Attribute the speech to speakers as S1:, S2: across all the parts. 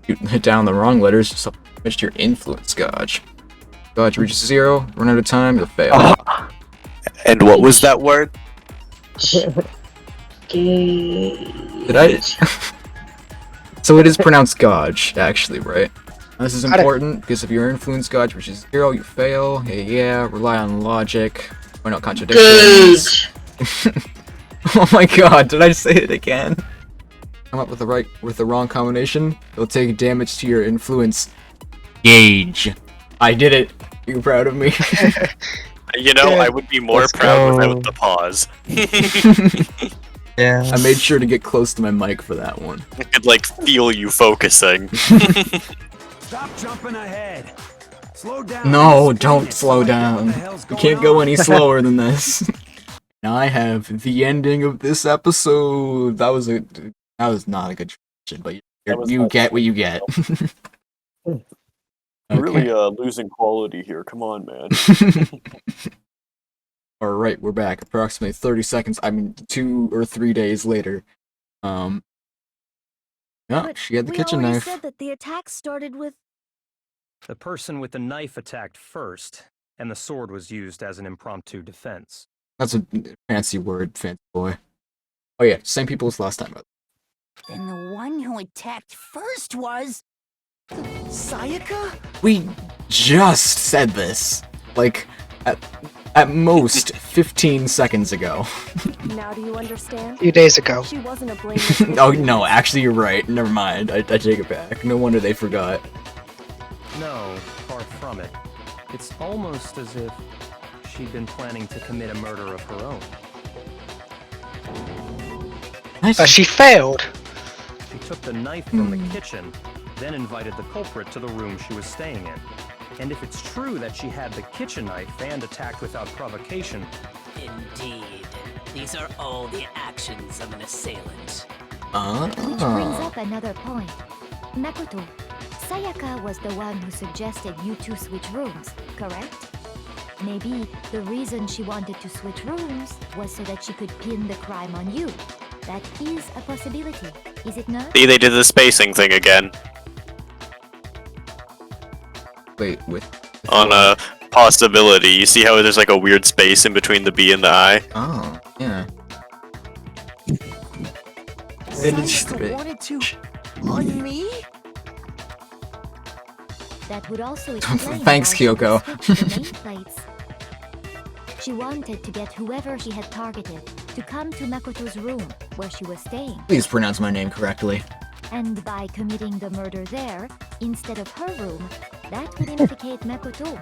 S1: You hit down the wrong letters, so damage to your influence gauge. Gauge reaches 0, run out of time, you'll fail.
S2: And what was that word?
S1: Did I? So it is pronounced gauge, actually, right? This is important because if your influence gauge reaches 0, you fail. Yeah, rely on logic. Point out contradictions. Oh my god, did I say it again? Come up with the wrong combination, you'll take damage to your influence gauge. I did it. Are you proud of me?
S2: You know, I would be more proud without the pause.
S3: Yeah.
S1: I made sure to get close to my mic for that one.
S2: I could like feel you focusing.
S4: Stop jumping ahead. Slow down.
S1: No, don't slow down. You can't go any slower than this. Now I have the ending of this episode. That was not a good transition, but you get what you get.
S2: Okay. Really losing quality here. Come on, man.
S1: Alright, we're back. Approximately 30 seconds, 2 or 3 days later. Yeah, she had the kitchen knife.
S5: Said that the attack started with...
S6: The person with the knife attacked first, and the sword was used as an impromptu defense.
S1: That's a fancy word, fancy boy. Oh yeah, same people as last time.
S5: Then the one who attacked first was... Sayaka?
S1: We just said this. Like, at most 15 seconds ago.
S7: Now do you understand?
S3: A few days ago.
S7: She wasn't a blameless
S1: Oh no, actually you're right. Never mind. I take it back. No wonder they forgot.
S6: No, far from it. It's almost as if she'd been planning to commit a murder of her own.
S3: But she failed.
S6: She took the knife from the kitchen, then invited the culprit to the room she was staying in. And if it's true that she had the kitchen knife and attacked without provocation...
S8: Indeed. These are all the actions of an assailant.
S5: Which brings up another point. Makoto, Sayaka was the one who suggested you two switch rooms, correct? Maybe the reason she wanted to switch rooms was so that she could pin the crime on you. That is a possibility, is it not?
S2: See, they did the spacing thing again.
S1: Wait,
S2: on a possibility. You see how there's like a weird space in between the B and the I?
S1: Oh, yeah.
S5: Sayaka wanted to... on me? That would also explain
S1: Thanks, Kyoko.
S5: nameplates. She wanted to get whoever she had targeted to come to Makoto's room, where she was staying.
S1: Please pronounce my name correctly.
S5: And by committing the murder there, instead of her room, that would implicate Makoto.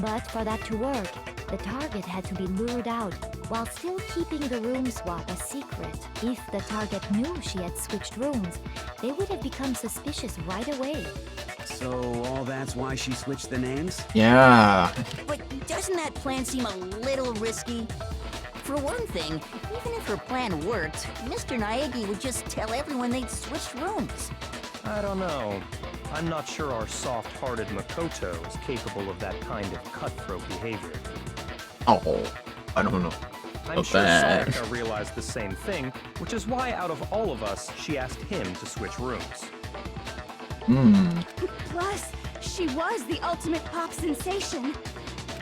S5: But for that to work, the target had to be lured out, while still keeping the room swap a secret. If the target knew she had switched rooms, they would have become suspicious right away.
S4: So all that's why she switched the names?
S1: Yeah.
S5: But doesn't that plan seem a little risky? For one thing, even if her plan worked, Mr. Naegi would just tell everyone they'd switched rooms.
S6: I don't know. I'm not sure our soft-hearted Makoto is capable of that kind of cutthroat behavior.
S1: Oh, I don't know.
S6: I'm sure Sayaka realized the same thing, which is why out of all of us, she asked him to switch rooms.
S7: Plus, she was the ultimate pop sensation.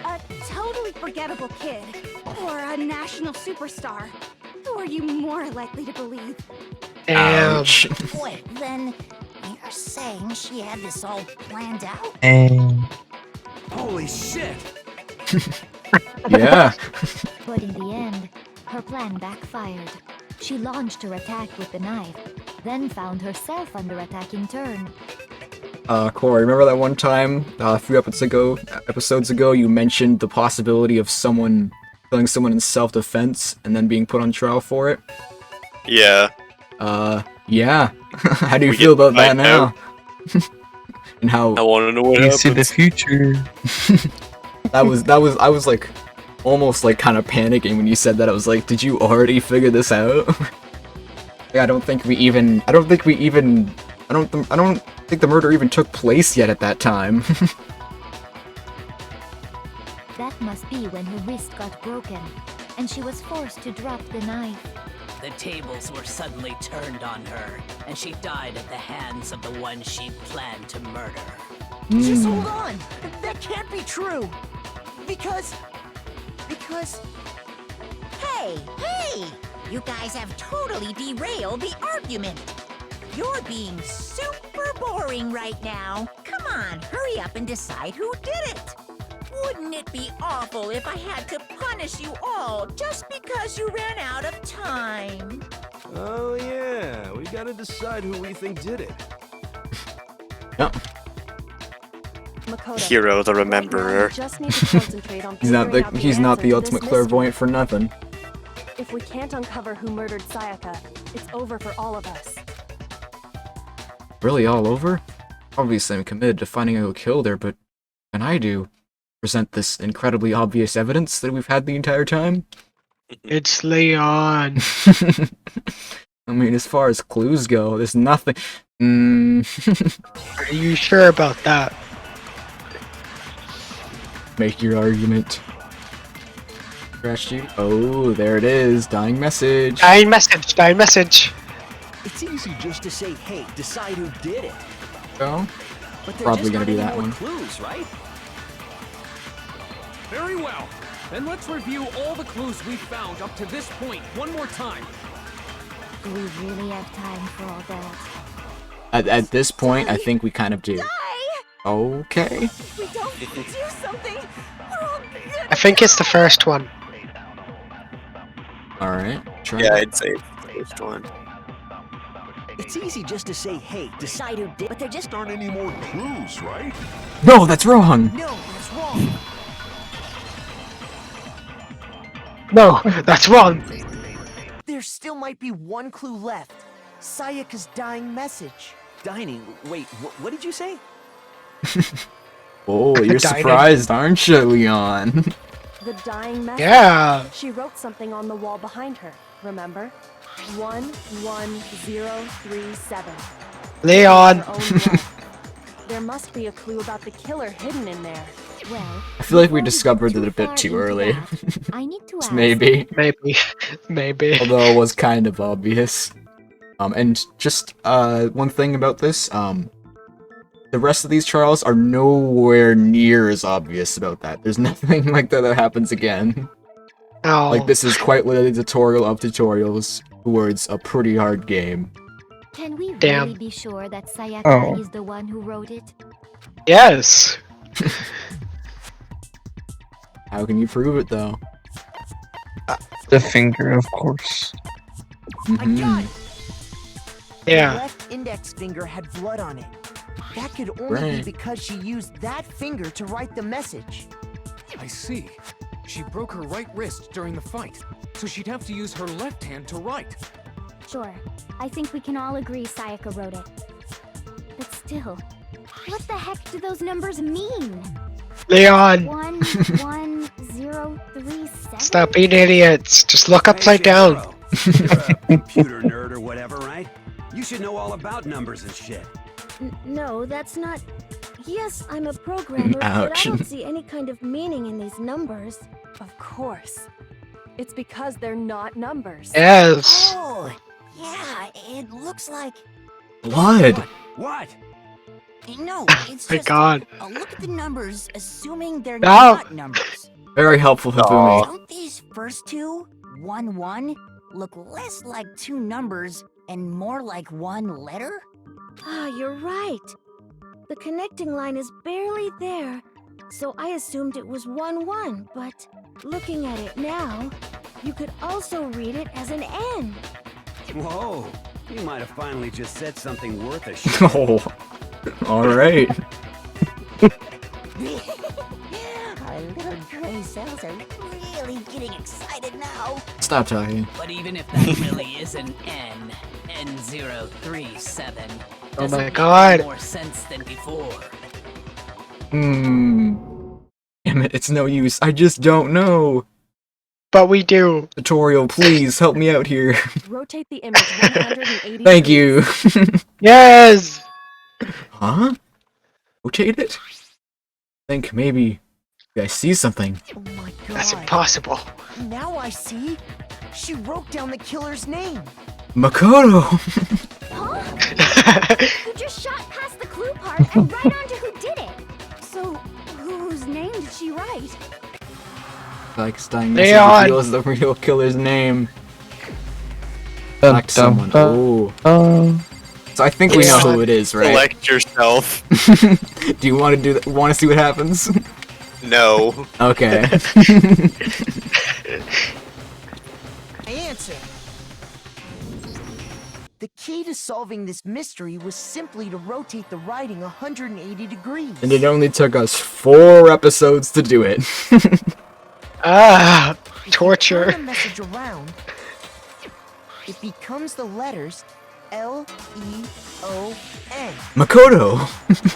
S7: A totally forgettable kid. Or a national superstar. Who are you more likely to believe?
S1: Ouch.
S5: Wait, then you're saying she had this all planned out?
S4: Holy shit!
S1: Yeah.
S5: But in the end, her plan backfired. She launched her attack with the knife, then found herself under attack in turn.
S1: Corey, remember that one time, a few episodes ago, you mentioned the possibility of someone killing someone in self-defense and then being put on trial for it?
S2: Yeah.
S1: Yeah. How do you feel about that now? And how...
S2: I want to know what happens.
S3: See the future.
S1: I was like, almost like kind of panicking when you said that. I was like, did you already figure this out? I don't think the murder even took place yet at that time.
S5: That must be when her wrist got broken, and she was forced to drop the knife.
S8: The tables were suddenly turned on her, and she died at the hands of the one she planned to murder.
S9: Just hold on! That can't be true! Because... Hey! You guys have totally derailed the argument! You're being super boring right now. Come on, hurry up and decide who did it! Wouldn't it be awful if I had to punish you all just because you ran out of time?
S4: Oh yeah, we gotta decide who we think did it.
S1: Yep.
S10: Makoto,
S2: Hero the Rememberer.
S10: just need to concentrate on
S1: He's not
S10: figuring out
S1: he's not
S10: answer
S1: the
S10: to
S1: ultimate
S10: this
S1: clairvoyant
S10: mystery.
S1: for nothing.
S10: If we can't uncover who murdered Sayaka, it's over for all of us.
S1: Really all over? Obviously I'm committed to finding out who killed her, but can I do? Present this incredibly obvious evidence that we've had the entire time?
S3: It's Leon.
S1: I mean, as far as clues go, there's nothing.
S3: Are you sure about that?
S1: Make your argument. Crash you. Oh, there it is. Dying message.
S3: Dying message.
S9: It's easy just to say, hey, decide who did it.
S1: Oh,
S9: But there
S1: probably
S9: just
S1: gonna
S9: aren't
S1: be
S9: any
S1: that
S9: more
S1: one.
S9: clues, right?
S11: Very well. Then let's review all the clues we've found up to this point one more time.
S5: Do we really have time for all that?
S1: At this point, I think we kind of do. Okay.
S7: If we don't do something, we're all
S3: I think it's the first one.
S1: Alright. Try
S2: Yeah,
S1: it.
S2: I'd say first one.
S9: It's easy just to say, hey, decide who did, but there just aren't any more clues, right?
S1: No, that's wrong!
S9: No, that's wrong.
S3: No, that's wrong.
S9: There still might be one clue left. Sayaka's dying message.
S4: Dining. Wait, what did you say?
S1: Oh, you're
S3: Dying.
S1: surprised, aren't you, Leon?
S10: The dying message.
S3: Yeah.
S10: She wrote something on the wall behind her, remember? 11037.
S3: Leon.
S10: Her own blood. There must be a clue about the killer hidden in there.
S5: Well,
S1: I feel like we
S5: before
S1: discovered
S5: get
S1: it a bit
S5: far
S1: too
S5: into
S1: early.
S5: that, I need to ask.
S1: Maybe.
S3: Maybe.
S1: Although it was kind of obvious. And just one thing about this, the rest of these trials are nowhere near as obvious about that. There's nothing like that happens again.
S3: Oh.
S1: Like, this is quite literally a tutorial of tutorials towards a pretty hard game.
S5: Can we
S3: Damn.
S5: really be sure that Sayaka
S3: Oh.
S5: is the one who wrote it?
S3: Yes.
S1: How can you prove it, though?
S12: The finger, of course.
S1: Mhm.
S9: The
S3: Yeah.
S9: left index finger had blood on it. That could only
S1: Right.
S9: be because she used that finger to write the message.
S11: I see. She broke her right wrist during the fight, so she'd have to use her left hand to write.
S5: Sure. I think we can all agree Sayaka wrote it. But still, what the heck do those numbers mean?
S3: Leon.
S5: 11037?
S3: Stop being idiots. Just look upside
S4: Hey,
S3: down.
S4: Chihiro, You're a computer nerd or whatever, right? You should know all about numbers and shit.
S10: No, that's not... Yes, I'm a programmer, but
S1: Ouch.
S10: I don't see any kind of meaning in these numbers. Of course. It's because they're not numbers.
S3: Yes.
S9: Oh, yeah, it looks like...
S1: Blood!
S4: What?
S9: No, it's
S3: My
S9: just...
S3: God.
S9: Look at the numbers, assuming they're
S3: No.
S9: not numbers.
S1: Very helpful, Hifumi.
S9: Don't these first two, 1-1, look less like two numbers and more like one letter?
S10: Ah, you're right. The connecting line is barely there, so I assumed it was 1-1, but looking at it now, you could also read it as an N.
S4: Whoa, you might have finally just said something worth a shit.
S1: Oh. Alright.
S9: Our little gray cells are really getting excited now.
S1: Stop talking.
S8: But even if that really is an N, N037,
S3: Oh
S8: doesn't
S3: my
S8: make
S3: God.
S8: more sense than before.
S1: Damn it, it's no use. I just don't know.
S3: But we do.
S1: Tutorial, please help me out here.
S10: Rotate the image 180
S1: Thank you.
S3: Yes.
S1: Huh? Rotate it? Think maybe You guys see something?
S13: Oh my god.
S3: That's impossible.
S13: Now I see. She wrote down the killer's name.
S1: Makoto!
S5: You just shot past the clue part and right on to who did it.
S7: So, whose name did she write?
S1: Like Stein
S3: Leon!
S1: reveals the real killer's name. Select someone. Oh. So I think we know who it is, right?
S2: Select yourself.
S1: Do you want to do that? Want to see what happens?
S2: No.
S1: Okay.
S13: I answer. The key to solving this mystery was simply to rotate the writing 180 degrees.
S1: And it only took us 4 episodes to do it.
S3: Torture.
S13: Turn the message around. It becomes the letters L-E-O-N.
S1: Makoto!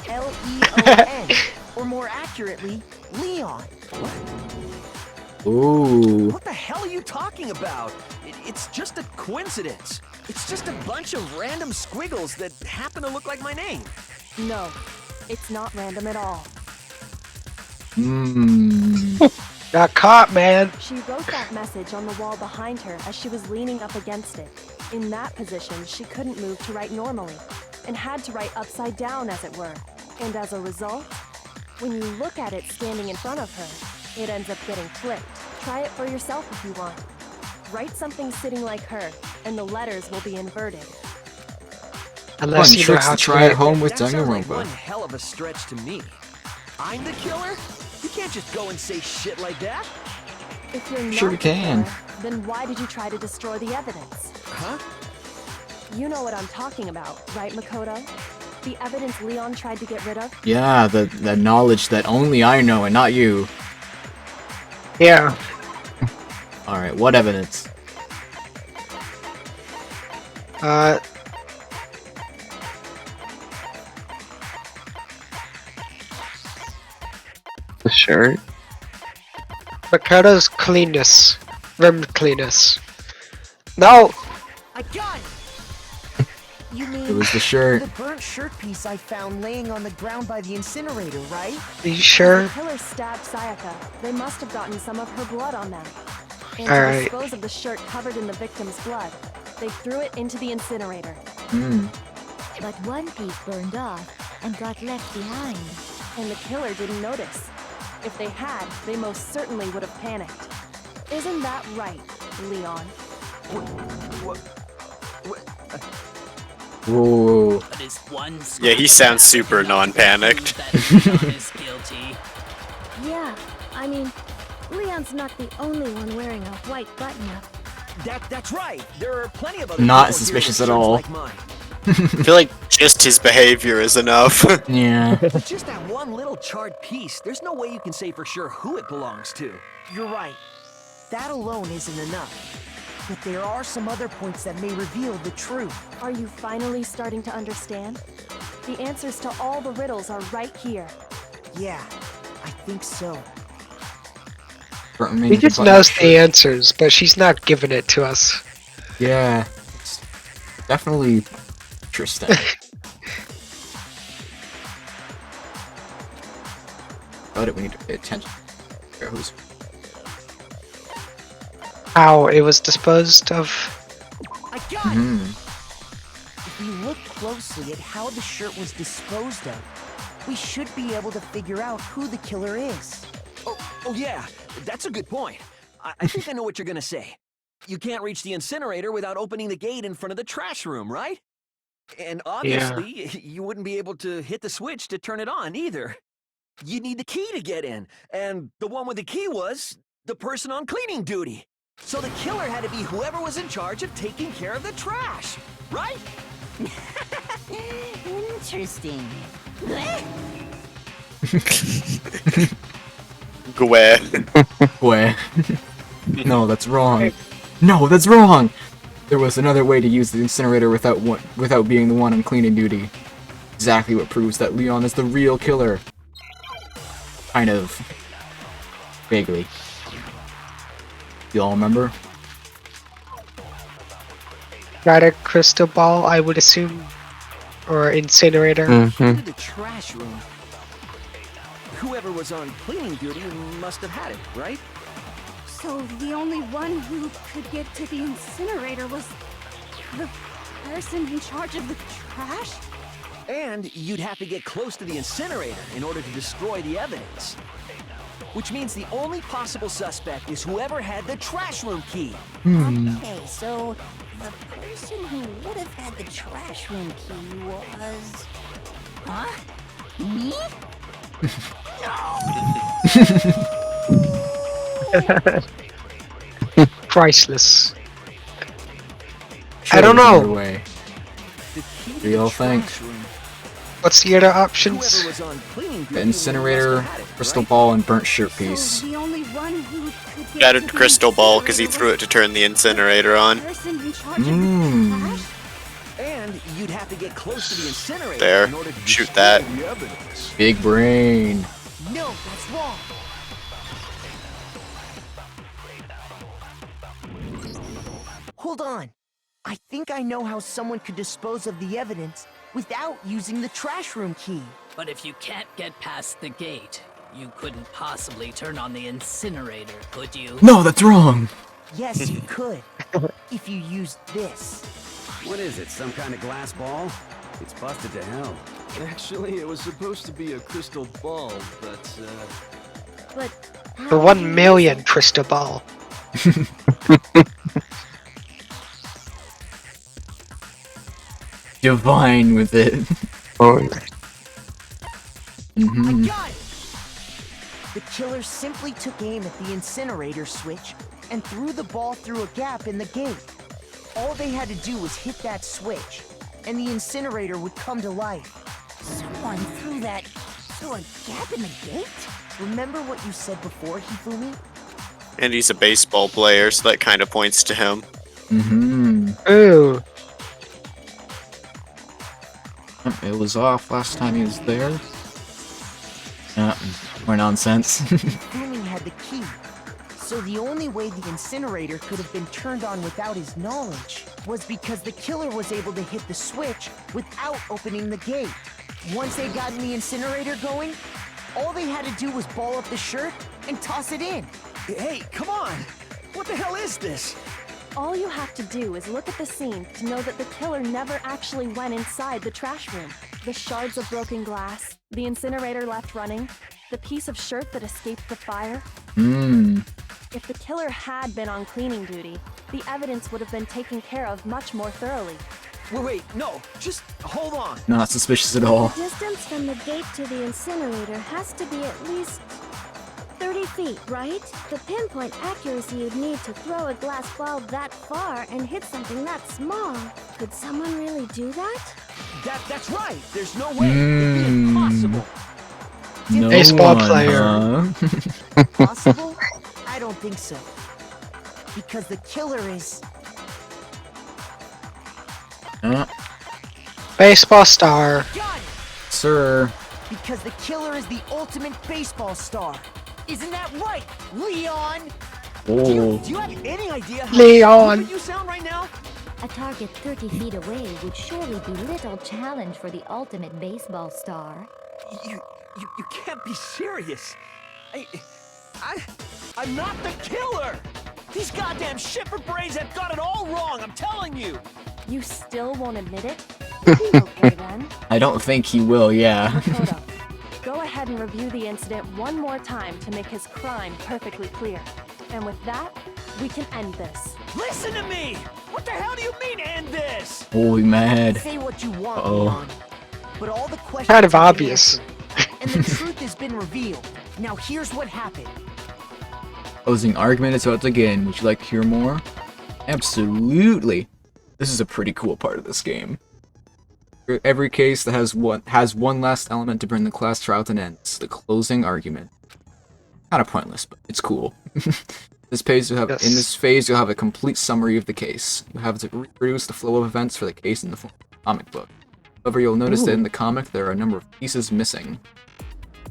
S13: L-E-O-N. Or more accurately, Leon.
S1: Ooh.
S6: What the hell are you talking about? It's just a coincidence. It's just a bunch of random squiggles that happen to look like my name.
S10: No, it's not random at all.
S3: Got caught, man.
S10: She wrote that message on the wall behind her as she was leaning up against it. In that position, she couldn't move to write normally, and had to write upside down, as it were. And as a result, when you look at it standing in front of her, it ends up getting flipped. Try it for yourself if you want. Write something sitting like her, and the letters will be inverted.
S3: Unless
S1: Fun
S3: you know
S1: tricks
S3: how
S1: to try at home with
S6: That sounds like
S1: Danganronpa.
S6: one hell of a stretch to me. I'm the killer? You can't just go and say shit like that.
S10: If you're not
S1: Sure we
S10: the
S1: can.
S10: killer, then why did you try to destroy the evidence?
S6: Huh?
S10: You know what I'm talking about, right, Makoto? The evidence Leon tried to get rid of?
S1: Yeah, the knowledge that only I know and not you.
S3: Yeah.
S1: Alright, what evidence?
S12: The shirt?
S3: Makoto's cleanness. Room cleanness. No!
S13: I got it! You mean
S1: It was the shirt.
S13: the burnt shirt piece I found laying on the ground by the incinerator, right?
S3: Are you sure?
S10: The killer stabbed Sayaka. They must have gotten some of her blood on them. And
S3: All
S10: to
S3: right.
S10: dispose of the shirt covered in the victim's blood, they threw it into the incinerator.
S5: But one piece burned off and got left behind.
S10: And the killer didn't notice. If they had, they most certainly would have panicked. Isn't that right, Leon?
S1: Whoa.
S8: But is one
S2: Yeah, he sounds super non-panicked.
S8: that Leon is guilty?
S10: Yeah, I mean, Leon's not the only one wearing a white button-up.
S6: That's right. There are plenty of other
S1: Not
S6: people here
S1: suspicious
S6: with
S1: at
S6: shirts
S1: all.
S6: Like mine.
S2: I feel like just his behavior is enough.
S1: Yeah.
S6: But just that one little charred piece, there's no way you can say for sure who it belongs to.
S13: You're right. That alone isn't enough. But there are some other points that may reveal the truth.
S10: Are you finally starting to understand? The answers to all the riddles are right here.
S13: Yeah, I think so.
S3: He just knows the answers, but she's not giving it to us.
S1: Yeah. It's definitely interesting. About it, we need to pay attention. Who's
S3: How it was disposed of.
S13: I got it! If we look closely at how the shirt was disposed of, we should be able to figure out who the killer is.
S6: Oh yeah, that's a good point. I think I know what you're gonna say. You can't reach the incinerator without opening the gate in front of the trash room, right? And obviously, you wouldn't be able to hit the switch to turn it on either. You'd need the key to get in, and the one with the key was the person on cleaning duty. So the killer had to be whoever was in charge of taking care of the trash, right?
S9: Interesting.
S2: Gweh.
S1: Gweh. No, that's wrong. No, that's wrong! There was another way to use the incinerator without being the one on cleaning duty. Exactly what proves that Leon is the real killer. Kind of. Vaguely. You all remember?
S3: Got a crystal ball, I would assume. Or incinerator.
S13: To the trash room.
S6: whoever was on cleaning duty must have had it, right?
S7: So the only one who could get to the incinerator was the person in charge of the trash?
S6: And you'd have to get close to the incinerator in order to destroy the evidence. Which means the only possible suspect is whoever had the trash room key.
S9: Okay, so the person who would have had the trash room key was... Huh? Me?
S3: Priceless.
S1: Sure,
S3: I don't
S1: there's
S3: know.
S1: another way. What do y'all think?
S3: What's the other options?
S1: The incinerator, crystal ball, and burnt shirt piece.
S7: The only one who could get
S2: Shattered
S7: to the
S2: crystal ball because he
S7: incinerator
S2: threw it to turn the incinerator on.
S7: was the person in charge of the trash?
S6: And you'd have to get close to the incinerator
S2: There.
S6: in order to
S2: Shoot
S6: destroy
S2: that.
S6: the evidence.
S1: Big brain.
S13: No, that's wrong. Hold on. I think I know how someone could dispose of the evidence without using the trash room key.
S8: But if you can't get past the gate, you couldn't possibly turn on the incinerator, could you?
S1: No, that's wrong.
S13: Yes, you could. If you used this.
S4: What is it, some kind of glass ball? It's busted to hell.
S6: Actually, it was supposed to be a crystal ball, but,
S10: But
S3: The 1 million crystal ball.
S1: Divine with it.
S12: Oh,
S1: Mm-hmm.
S13: I got it! The killer simply took aim at the incinerator switch and threw the ball through a gap in the gate. All they had to do was hit that switch, and the incinerator would come to life.
S9: Someone threw that through a gap in the gate?
S13: Remember what you said before, Hifumi?
S2: And he's a baseball player, so that kind of points to him.
S1: Mm-hmm.
S3: Ooh.
S1: It was off last time he was there. More nonsense.
S13: Hifumi had the key, so the only way the incinerator could have been turned on without his knowledge was because the killer was able to hit the switch without opening the gate. Once they got the incinerator going, all they had to do was ball up the shirt and toss it in.
S6: hey, come on! What the hell is this?
S14: All you have to do is look at the scene to know that the killer never actually went inside the trash room. The shards of broken glass, the incinerator left running, the piece of shirt that escaped the fire. If the killer had been on cleaning duty, the evidence would have been taken care of much more thoroughly.
S6: Wait, no, just hold on.
S1: Not suspicious at all.
S10: the distance from the gate to the incinerator has to be at least 30 feet, right? The pinpoint accuracy you'd need to throw a glass ball that far and hit something that small. Could someone really do that?
S6: That's right. There's no way. It'd be impossible.
S1: No
S3: Baseball
S1: one,
S3: player.
S1: huh?
S13: Possible? I don't think so. Because the killer is...
S3: Baseball star.
S13: Got it!
S1: Sir.
S13: Because the killer is the ultimate baseball star. Isn't that right, Leon?
S6: Do
S1: Oh.
S6: you have any idea how
S3: Leon.
S6: stupid you sound right now?
S5: A target 30 feet away would surely be little challenge for the ultimate baseball star.
S6: You can't be serious. I'm not the killer. These goddamn shipper brains have got it all wrong. I'm telling you.
S14: You still won't admit it? Okay then.
S1: I don't think he will, yeah.
S14: Makoto, go ahead and review the incident one more time to make his crime perfectly clear. And with that, we can end this.
S6: Listen to me. What the hell do you mean end this?
S1: Holy mad.
S13: Say what you want,
S1: Uh-oh.
S13: Leon. But all the questions
S3: Kind of
S13: have been
S3: obvious.
S13: answered, and the truth has been revealed. Now here's what happened.
S1: Closing argument is about to begin. Would you like to hear more? Absolutely. This is a pretty cool part of this game. Every case that has one last element to bring the class trial to an end. It's the closing argument. Kind of pointless, but it's cool. This page you'll have
S3: Yes.
S1: in this phase you'll have a complete summary of the case. You have to reproduce the flow of events for the case in the form of a comic book. However, you'll notice that in the comic there are a number of pieces missing.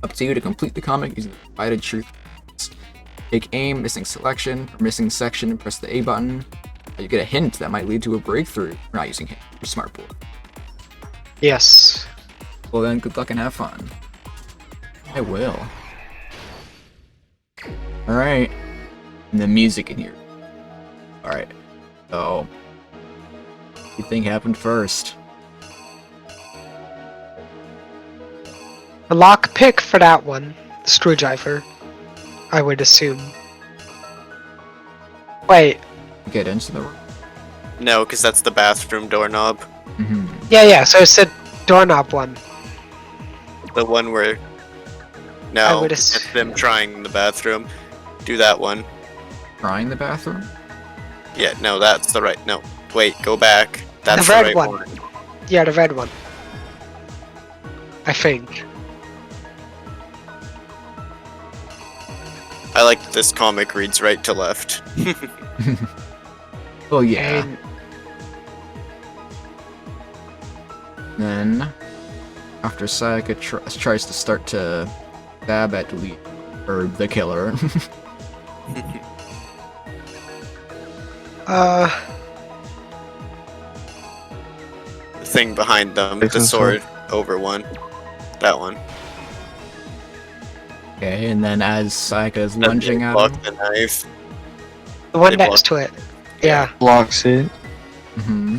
S1: Up to you to complete the comic using the provided truth. Take aim, missing selection, or missing section, and press the A button. You get a hint that might lead to a breakthrough. We're not using hint, your smart board.
S3: Yes.
S1: Well then, good luck and have fun. I will. Alright. And the music in here. Alright. So, what do you think happened first?
S3: The lock pick for that one. The screwdriver. I would assume. Wait.
S1: Get into the room?
S2: No, because that's the bathroom doorknob.
S1: Mm-hmm.
S3: Yeah, so it's the doorknob one.
S2: The one where...
S3: I
S2: No,
S3: would
S2: it's them trying the bathroom. Do that one.
S1: Trying the bathroom?
S2: Yeah, no, that's the right... No, wait, go back. That's
S3: the red
S2: right
S3: one. Yeah, the red one. I think.
S2: I like that this comic reads right to left.
S1: Well, yeah.
S3: And
S1: then, after Sayaka tries to start to stab at the killer.
S2: The thing behind them, the sword over one. That one.
S1: Okay, and then as Sayaka is lunging at him,
S2: the knife.
S3: the one
S2: They
S3: next to it. Yeah.
S12: Blocks it.
S1: mm-hmm.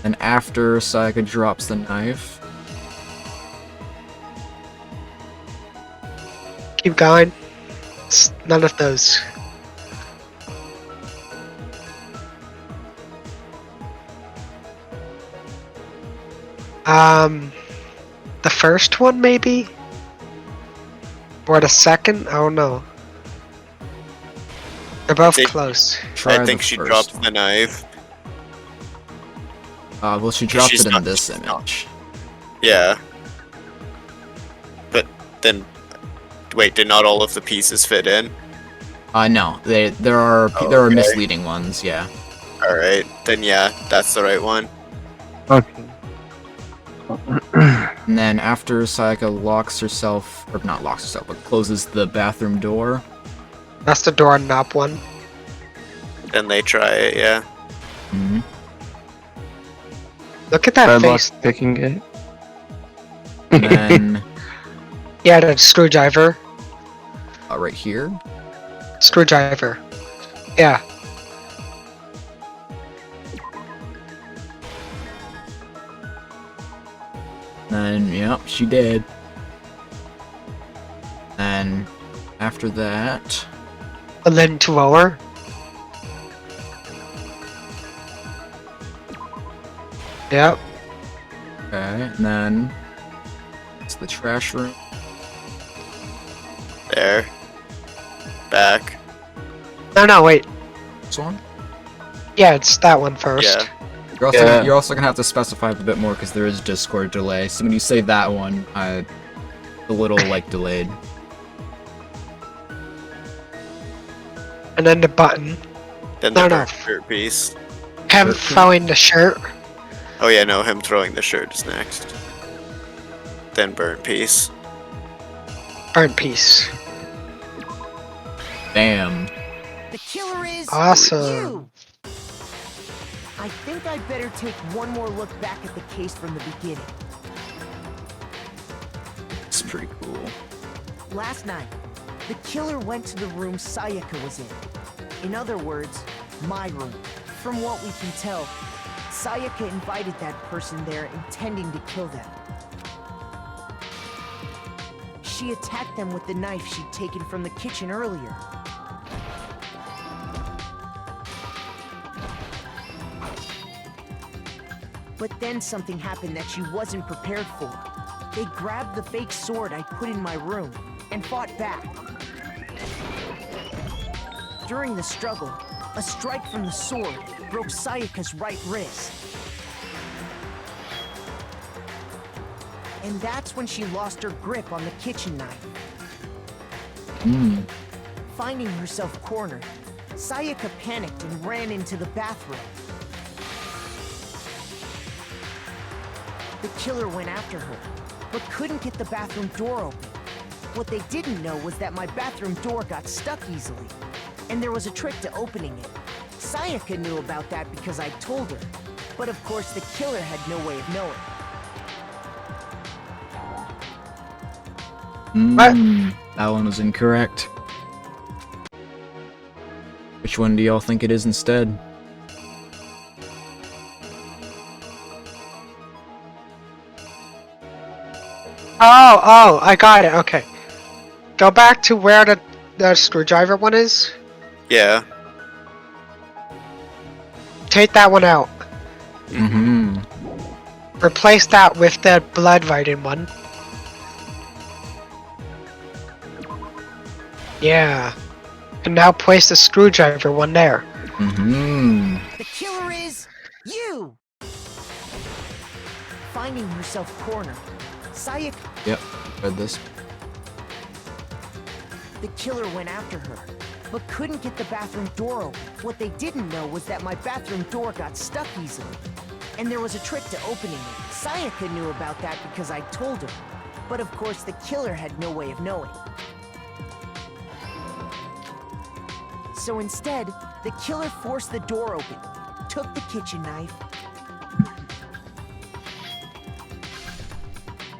S1: And after Sayaka drops the knife,
S3: Keep going. It's none of those. The first one maybe? Or the second? I don't know. They're both close.
S2: I think she drops the knife.
S1: Well, she dropped
S2: she's
S1: it in
S2: not-
S1: this image.
S2: Yeah. But then... Wait, did not all of the pieces fit in?
S1: No, there are misleading ones. Yeah.
S2: All right, then yeah, that's the right one.
S12: Okay.
S1: And then after Sayaka not locks herself, but closes the bathroom door.
S3: That's the doorknob one.
S2: Then they try it, yeah.
S1: Mm-hmm.
S3: Look at that face.
S12: Picking it.
S1: And then
S3: Yeah, the screwdriver.
S1: right here.
S3: Screwdriver. Yeah.
S1: And yep, she did. And after that,
S3: And then to lower. Yep.
S1: okay, and then it's the trash room.
S2: There. Back.
S3: No, wait.
S1: This one?
S3: Yeah, it's that one first.
S2: Yeah.
S1: You're also gonna have to specify a bit more because there is Discord delay. So when you say that one, a little like delayed.
S3: And then the button.
S2: Then
S3: No,
S2: the
S3: no.
S2: shirt piece.
S3: Him throwing the shirt.
S2: Oh yeah, no, him throwing the shirt is next. Then burnt piece.
S3: Burnt piece.
S1: Damn.
S13: The killer is
S3: Awesome.
S13: you. I think I'd better take one more look back at the case from the beginning.
S1: It's pretty cool.
S13: Last night, the killer went to the room Sayaka was in. In other words, my room. From what we can tell, Sayaka invited that person there intending to kill them. She attacked them with the knife she'd taken from the kitchen earlier. But then something happened that she wasn't prepared for. They grabbed the fake sword I put in my room and fought back. During the struggle, a strike from the sword broke Sayaka's right wrist. And that's when she lost her grip on the kitchen knife. Finding herself cornered, Sayaka panicked and ran into the bathroom. The killer went after her, but couldn't get the bathroom door open. What they didn't know was that my bathroom door got stuck easily, and there was a trick to opening it. Sayaka knew about that because I told her, but of course the killer had no way of knowing.
S1: Alan was incorrect. Which one do y'all think it is instead?
S3: Oh, I got it. Okay. Go back to where the screwdriver one is.
S2: Yeah.
S3: Take that one out.
S1: Mm-hmm.
S3: Replace that with the blood vitamin one. Yeah. And now place the screwdriver one there.
S1: Mm-hmm.
S13: The killer is you! Finding herself cornered, Sayaka...
S1: Yep, read this.
S13: The killer went after her, but couldn't get the bathroom door open. What they didn't know was that my bathroom door got stuck easily, and there was a trick to opening it. Sayaka knew about that because I told her, but of course the killer had no way of knowing. So instead, the killer forced the door open, took the kitchen knife,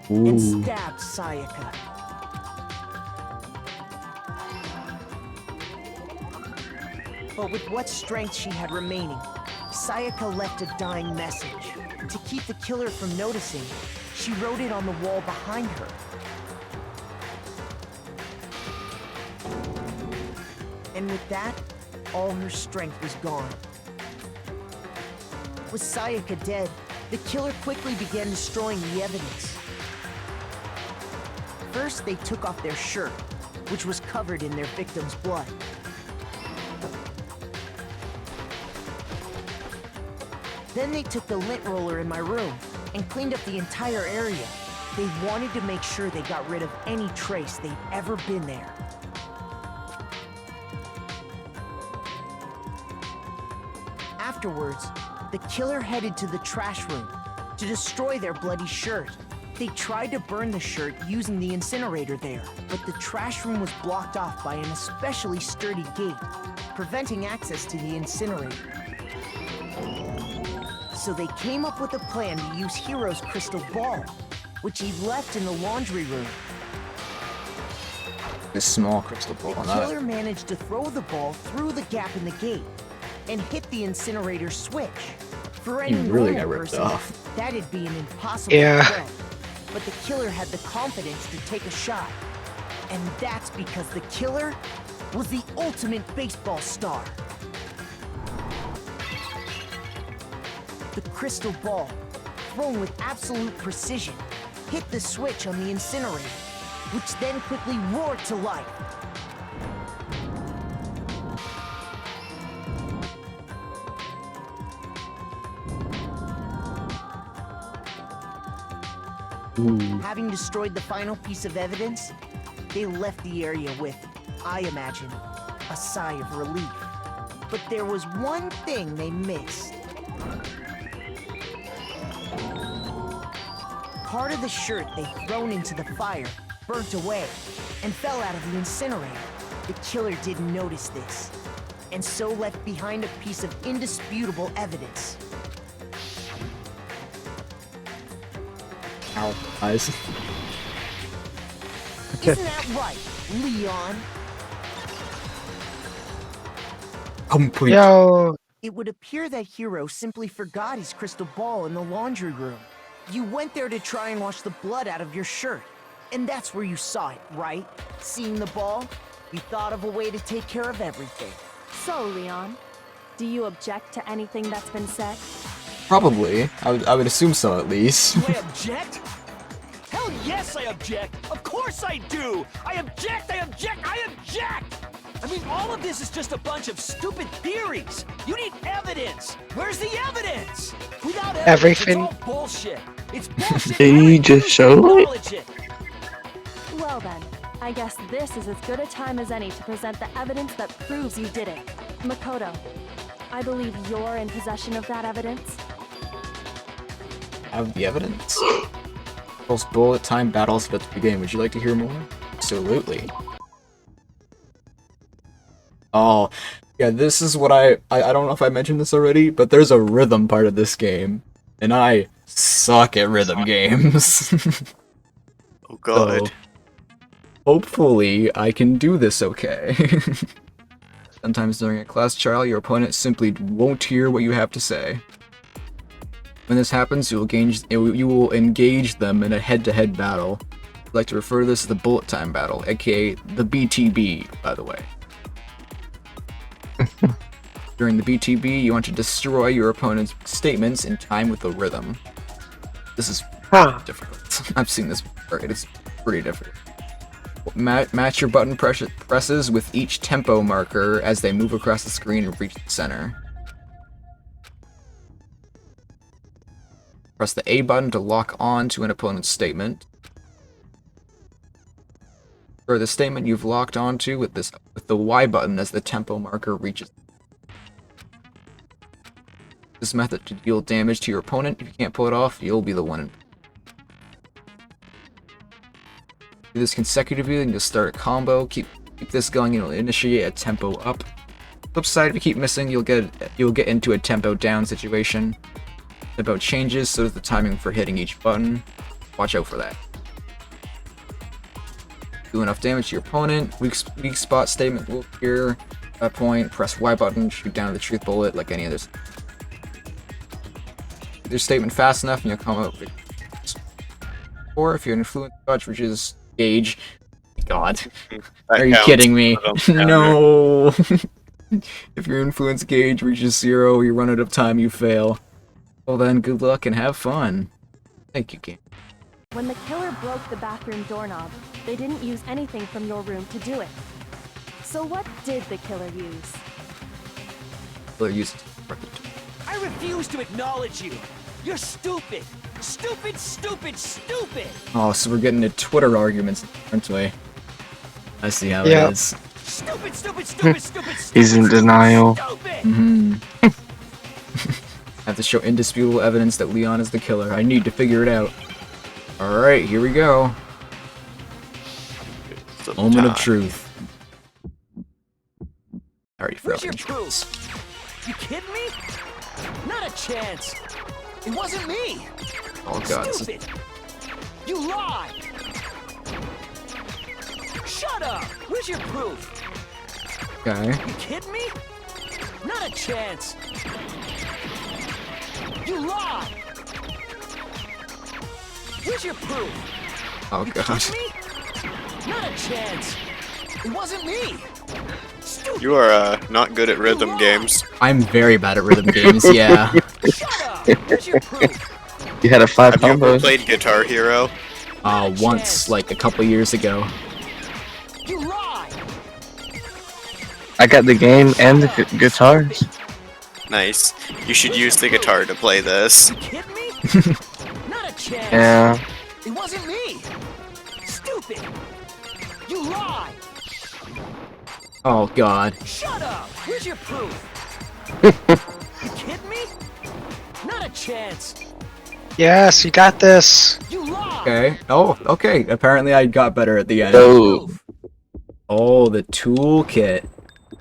S13: and stabbed Sayaka. But with what strength she had remaining, Sayaka left a dying message. To keep the killer from noticing, she wrote it on the wall behind her. And with that, all her strength was gone. With Sayaka dead, the killer quickly began destroying the evidence. First, they took off their shirt, which was covered in their victim's blood. Then they took the lint roller in my room and cleaned up the entire area. They wanted to make sure they got rid of any trace they'd ever been there. Afterwards, the killer headed to the trash room to destroy their bloody shirt. They tried to burn the shirt using the incinerator there, but the trash room was blocked off by an especially sturdy gate, preventing access to the incinerator. So they came up with a plan to use Hiro's crystal ball, which he left in the laundry room.
S1: This small crystal ball.
S13: The killer managed to throw the ball through the gap in the gate and hit the incinerator switch. For any
S1: really
S13: normal
S1: got ripped
S13: person,
S1: off.
S13: that'd be an impossible threat. But the killer had the confidence to take a shot. And that's because the killer was the ultimate baseball star. The crystal ball, thrown with absolute precision, hit the switch on the incinerator, which then quickly roared to life. Having destroyed the final piece of evidence, they left the area with, I imagine, a sigh of relief. But there was one thing they missed. Part of the shirt they'd thrown into the fire burnt away and fell out of the incinerator. The killer didn't notice this, and so left behind a piece of indisputable evidence.
S1: Ow, eyes.
S13: Isn't that right, Leon?
S1: Complete.
S3: Yo.
S13: It would appear that Hiro simply forgot his crystal ball in the laundry room. You went there to try and wash the blood out of your shirt, and that's where you saw it, right? Seeing the ball, you thought of a way to take care of everything.
S14: So, Leon, do you object to anything that's been said?
S1: Probably. I would assume so, at least.
S6: Do I object? Hell yes, I object! Of course I do! I object! I object! I object! I mean, all of this is just a bunch of stupid theories! You need evidence! Where's the evidence? Without evidence,
S3: Everything.
S6: it's all bullshit! It's bullshit!
S12: They just show it?
S6: Acknowledge it!
S14: Well then, I guess this is as good a time as any to present the evidence that proves you did it. Makoto, I believe you're in possession of that evidence.
S1: Have the evidence. Those bullet time battles about to begin. Would you like to hear more? Absolutely. Oh, yeah, this is what I don't know if I mentioned this already, but there's a rhythm part of this game, and I suck at rhythm games.
S2: Oh god.
S1: So, Hopefully, I can do this okay. Sometimes during a class trial, your opponent simply won't hear what you have to say. When this happens, you will engage them in a head-to-head battle. I'd like to refer to this as the bullet time battle, aka the BTB, by the way. During the BTB, you want to destroy your opponent's statements in time with the rhythm. This is difficult. I've seen this before. It is pretty difficult. Match your button presses with each tempo marker as they move across the screen and reach the center. Press the A button to lock on to an opponent's statement. Or the statement you've locked onto with the Y button as the tempo marker reaches. This method to deal damage to your opponent. If you can't pull it off, you'll be the one. Do this consecutively and you'll start a combo. Keep this going and it'll initiate a tempo up. Flip side, if you keep missing, you'll get into a tempo down situation. Tempo changes, so does the timing for hitting each button. Watch out for that. Do enough damage to your opponent. Weak spot statement will appear. At that point, press Y button, shoot down the truth bullet like any other. Your statement fast enough and you'll come out with. Or if you're influence dodge, which is gauge. God. Are you kidding me? No! If your influence gauge reaches 0, you run out of time, you fail. Well then, good luck and have fun. Thank you, game.
S14: When the killer broke the bathroom doorknob, they didn't use anything from your room to do it. So what did the killer use?
S1: Killer used.
S6: I refuse to acknowledge you. You're stupid. Stupid, stupid, stupid.
S1: Oh, so we're getting into Twitter arguments, aren't we? I see how it is.
S6: Stupid, stupid, stupid, stupid,
S12: He's in denial.
S1: Have to show indisputable evidence that Leon is the killer. I need to figure it out. Alright, here we go. Moment of truth. Alright,
S6: where's your proof? You kidding me? Not a chance. It wasn't me.
S1: Oh god.
S6: Stupid. You lied. Shut up. Where's your proof?
S1: Okay.
S6: You kidding me? Not a chance. You lied. Where's your proof?
S1: Oh
S6: you
S1: god.
S6: Me? Not a chance. It wasn't me. Stupid.
S2: You are not good at rhythm games.
S1: I'm very bad at rhythm games, yeah.
S6: Shut up. Where's your proof?
S12: You had a 5
S2: Have you ever
S12: combos.
S2: played Guitar Hero?
S1: Once, like a couple years ago.
S6: You lied.
S12: I got the game and the guitars.
S2: Nice. You should use the guitar to play this.
S6: You kidding me? Not a chance.
S12: Yeah.
S6: It wasn't me. Stupid. You lied.
S1: Oh god.
S6: Shut up. Where's your proof? You kidding me? Not a chance.
S3: Yes, you got this.
S6: You lied.
S1: Okay. Oh, okay. Apparently I got better at the end. Oh, the toolkit.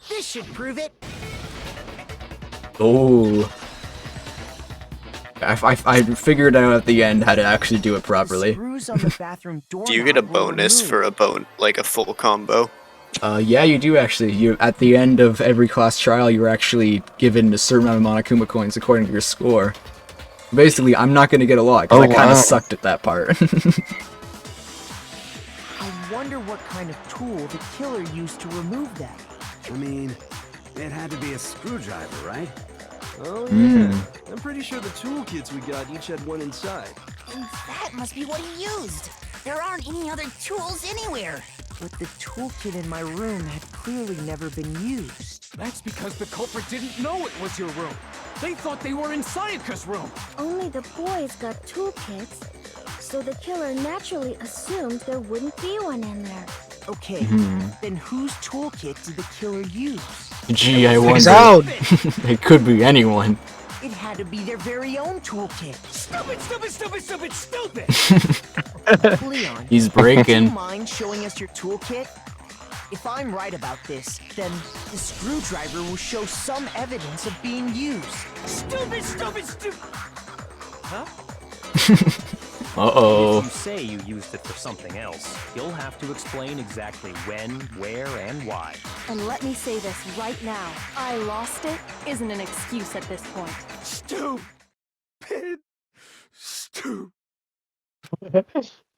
S9: This should prove it.
S1: Oh. I figured out at the end how to actually do it properly.
S13: Screws on the bathroom door.
S2: Do you get a bonus for a like a full combo?
S1: Yeah, you do actually. You at the end of every class trial, you're actually given a certain amount of Monokuma coins according to your score. Basically, I'm not gonna get a lot because I kind of sucked at that part.
S13: I wonder what kind of tool the killer used to remove that.
S4: I mean, it had to be a screwdriver, right? Oh
S1: yeah.
S4: I'm pretty sure the toolkits we got each had one inside.
S9: And that must be what he used. There aren't any other tools anywhere.
S13: But the toolkit in my room had clearly never been used.
S11: That's because the culprit didn't know it was your room. They thought they were in Sayaka's room.
S10: Only the boys got toolkits, so the killer naturally assumed there wouldn't be one in there.
S13: Okay, then whose toolkit did the killer use?
S1: Gee, I wonder. It could be anyone.
S13: It had to be their very own toolkit.
S6: Stupid, stupid, stupid, stupid, stupid!
S13: Leon,
S1: He's breaking.
S13: do you mind showing us your toolkit? If I'm right about this, then the screwdriver will show some evidence of being used.
S6: Stupid, stupid, stupid! Huh?
S1: Uh-oh.
S15: If you say you used it for something else, you'll have to explain exactly when, where, and why.
S14: And let me say this right now. I lost it isn't an excuse at this point.
S4: Stupid.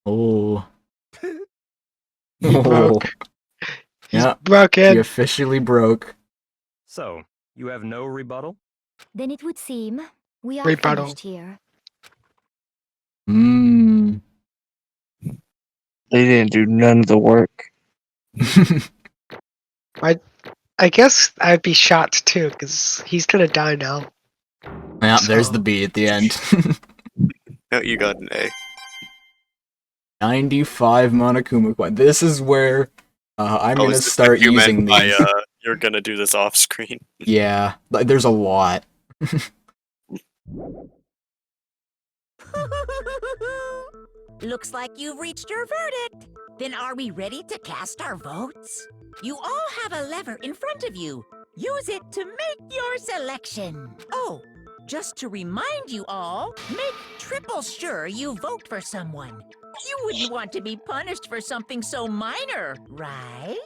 S1: Oh.
S3: He broke. He's
S1: Yeah,
S3: broken.
S1: he officially broke.
S15: So, you have no rebuttal?
S5: Then it would seem we are
S3: Rebuttal.
S5: finished here.
S1: Mmm.
S12: They didn't do none of the work.
S3: I guess I'd be shocked too, because he's gonna die now.
S1: Yeah, there's
S3: So-
S1: the B at the end.
S2: No, you got an A.
S1: 95 Monokuma coin. This is where I'm
S2: Oh,
S1: gonna
S2: is this
S1: start
S2: what you meant
S1: using
S2: by,
S1: these.
S2: you're gonna do this off screen.
S1: Yeah, like, there's a lot.
S9: Looks like you've reached your verdict. Then are we ready to cast our votes? You all have a lever in front of you. Use it to make your selection. Oh, just to remind you all, make triple sure you vote for someone. You wouldn't want to be punished for something so minor, right?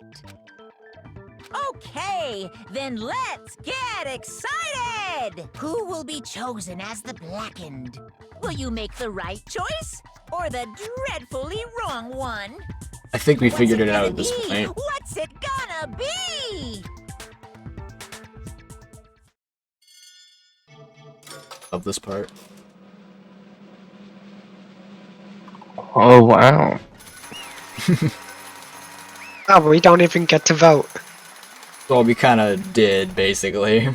S9: Okay, then let's get excited! Who will be chosen as the Blackened? Will you make the right choice? Or the dreadfully wrong one?
S1: I think we
S9: What's
S1: figured it
S9: gonna
S1: out at this
S9: be?
S1: point.
S9: What's it gonna be?
S1: Of this part.
S12: Oh, wow.
S3: Oh, we don't even get to vote.
S1: Well, we kind of did, basically.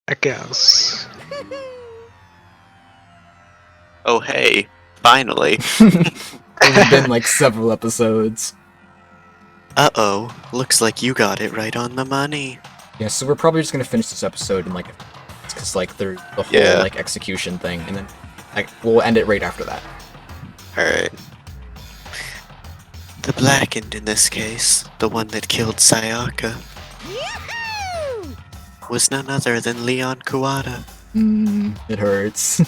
S3: I guess.
S2: Oh hey, finally.
S1: It's been like several episodes.
S2: Uh-oh, looks like you got it right on the money.
S1: Yeah, so we're probably just gonna finish this episode in like, because like there's the whole
S2: Yeah.
S1: like execution thing, and then like we'll end it right after that.
S2: Alright. The Blackened in this case, the one that killed Sayaka, was none other than Leon Kuwata.
S1: It hurts.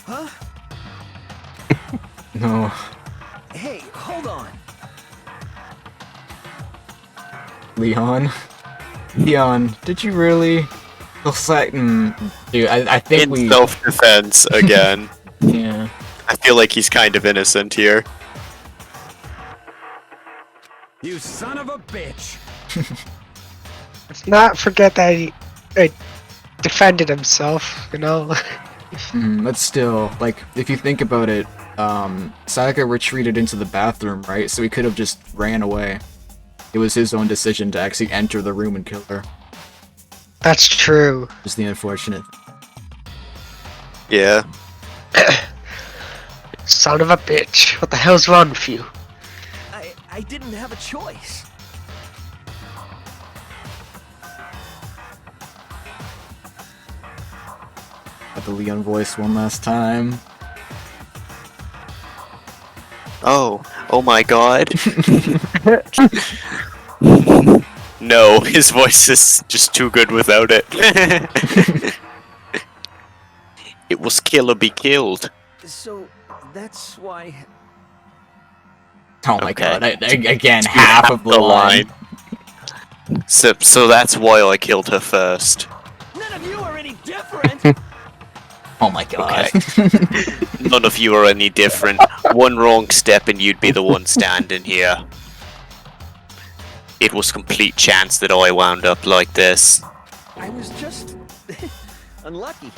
S6: Huh?
S1: No.
S6: Hey, hold on.
S1: Leon? Leon, did you really? Dude, I think
S2: In self-defense again.
S1: Yeah.
S2: I feel like he's kind of innocent here.
S4: You son of a bitch!
S3: Let's not forget that he defended himself, you know?
S1: But still, like, if you think about it, Sayaka retreated into the bathroom, right? So he could have just ran away. It was his own decision to actually enter the room and kill her.
S3: That's true.
S1: Just the unfortunate.
S2: Yeah.
S3: Son of a bitch. What the hell's wrong with you?
S6: I didn't have a choice.
S1: Got the Leon voice one last time.
S2: Oh my god. No, his voice is just too good without it. It was kill or be killed.
S6: So, that's why...
S1: Oh my
S2: Okay.
S1: god, again, half of the line.
S2: So that's why I killed her first.
S6: None of you are any different!
S1: Oh my god.
S2: None of you are any different. One wrong step and you'd be the one standing here. It was complete chance that I wound up like this.
S6: I was just... unlucky.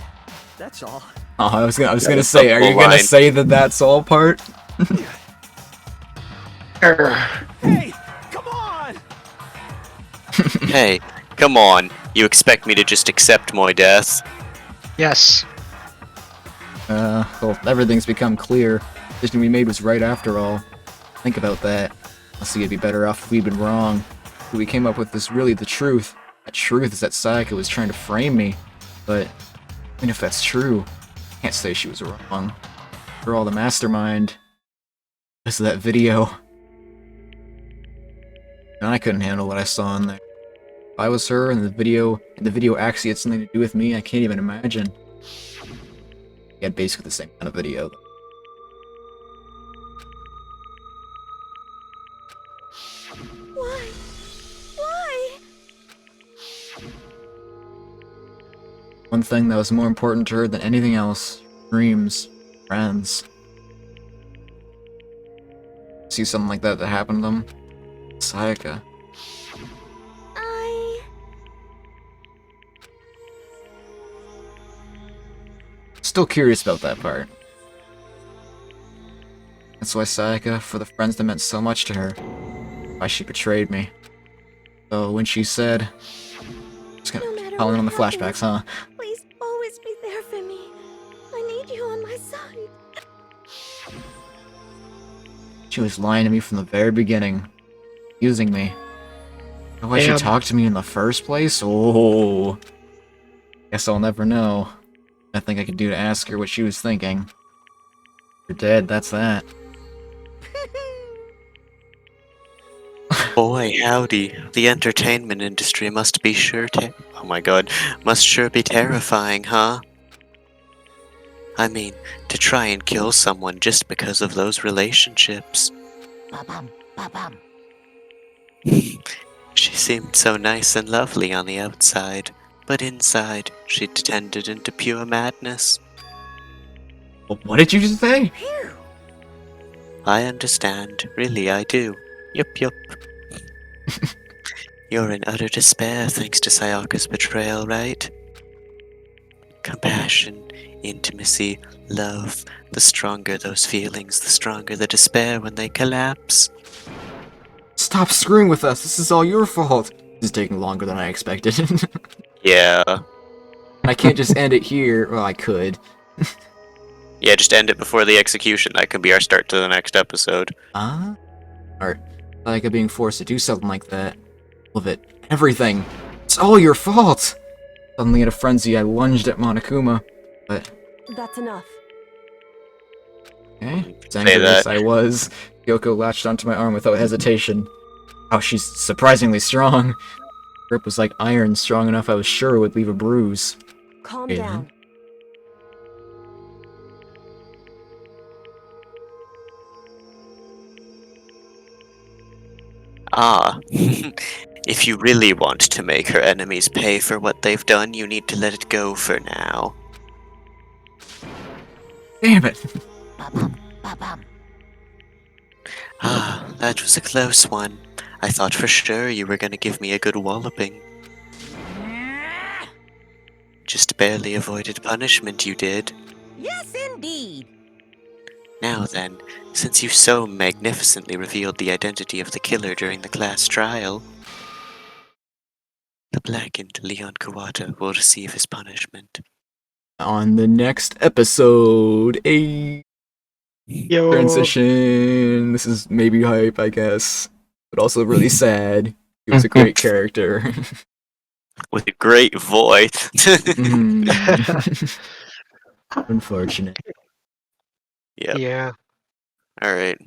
S6: That's all.
S1: Oh, I was gonna
S2: That is
S1: say,
S2: the
S1: are you
S2: full
S1: gonna
S2: line.
S1: say that that's all part?
S6: Hey, come on!
S2: Hey, come on. You expect me to just accept my death?
S3: Yes.
S1: Well, everything's become clear. The decision we made was right after all. Think about that. I see it'd be better off if we'd been wrong. What we came up with is really the truth. That truth is that Sayaka was trying to frame me. But, even if that's true, I can't say she was wrong. For all the mastermind. Because of that video. And I couldn't handle what I saw in there. If I was her and the video actually had something to do with me, I can't even imagine. We had basically the same kind of video.
S10: Why? Why?
S1: One thing that was more important to her than anything else: dreams, friends. See something like that happen to them? Sayaka. Still curious about that part. That's why Sayaka, for the friends that meant so much to her, why she betrayed me. So when she said, just gonna calling on the flashbacks, huh?
S10: Please always be there for me. I need you on my side.
S1: She was lying to me from the very beginning, using me. Know why she talked to me in the first place? Oh, guess I'll never know. Nothing I could do to ask her what she was thinking. You're dead, that's that.
S2: Boy, howdy. The entertainment industry must be oh my god, must sure be terrifying, huh? I mean, to try and kill someone just because of those relationships.
S9: Ba-bum, ba-bum.
S2: She seemed so nice and lovely on the outside, but inside, she descended into pure madness.
S1: What did you just say?
S2: I understand, really I do. Yup. You're in utter despair thanks to Sayaka's betrayal, right? Compassion, intimacy, love. The stronger those feelings, the stronger the despair when they collapse.
S1: Stop screwing with us, this is all your fault. This is taking longer than I expected.
S2: Yeah.
S1: I can't just end it here. Well, I could.
S2: Yeah, just end it before the execution. That can be our start to the next episode.
S1: Or like being forced to do something like that. All of it. Everything. It's all your fault! Suddenly in a frenzy, I lunged at Monokuma, but...
S14: That's enough.
S1: Okay, as angry as I was, Kyoko latched onto my arm without hesitation. Oh, she's surprisingly strong. Her grip was like iron, strong enough I was sure it would leave a bruise.
S14: Calm down.
S2: Ah, if you really want to make her enemies pay for what they've done, you need to let it go for now.
S1: Damn it!
S9: Ba-bum, ba-bum.
S2: Ah, that was a close one. I thought for sure you were gonna give me a good walloping. Just barely avoided punishment, you did.
S9: Yes, indeed.
S2: Now then, since you so magnificently revealed the identity of the killer during the class trial, the blackened Leon Kuwata will receive his punishment.
S1: On the next episode, transition. This is maybe hype, I guess, but also really sad. He was a great character.
S2: With a great voice.
S1: Unfortunate.
S2: Yep.
S3: Yeah.
S2: Alright.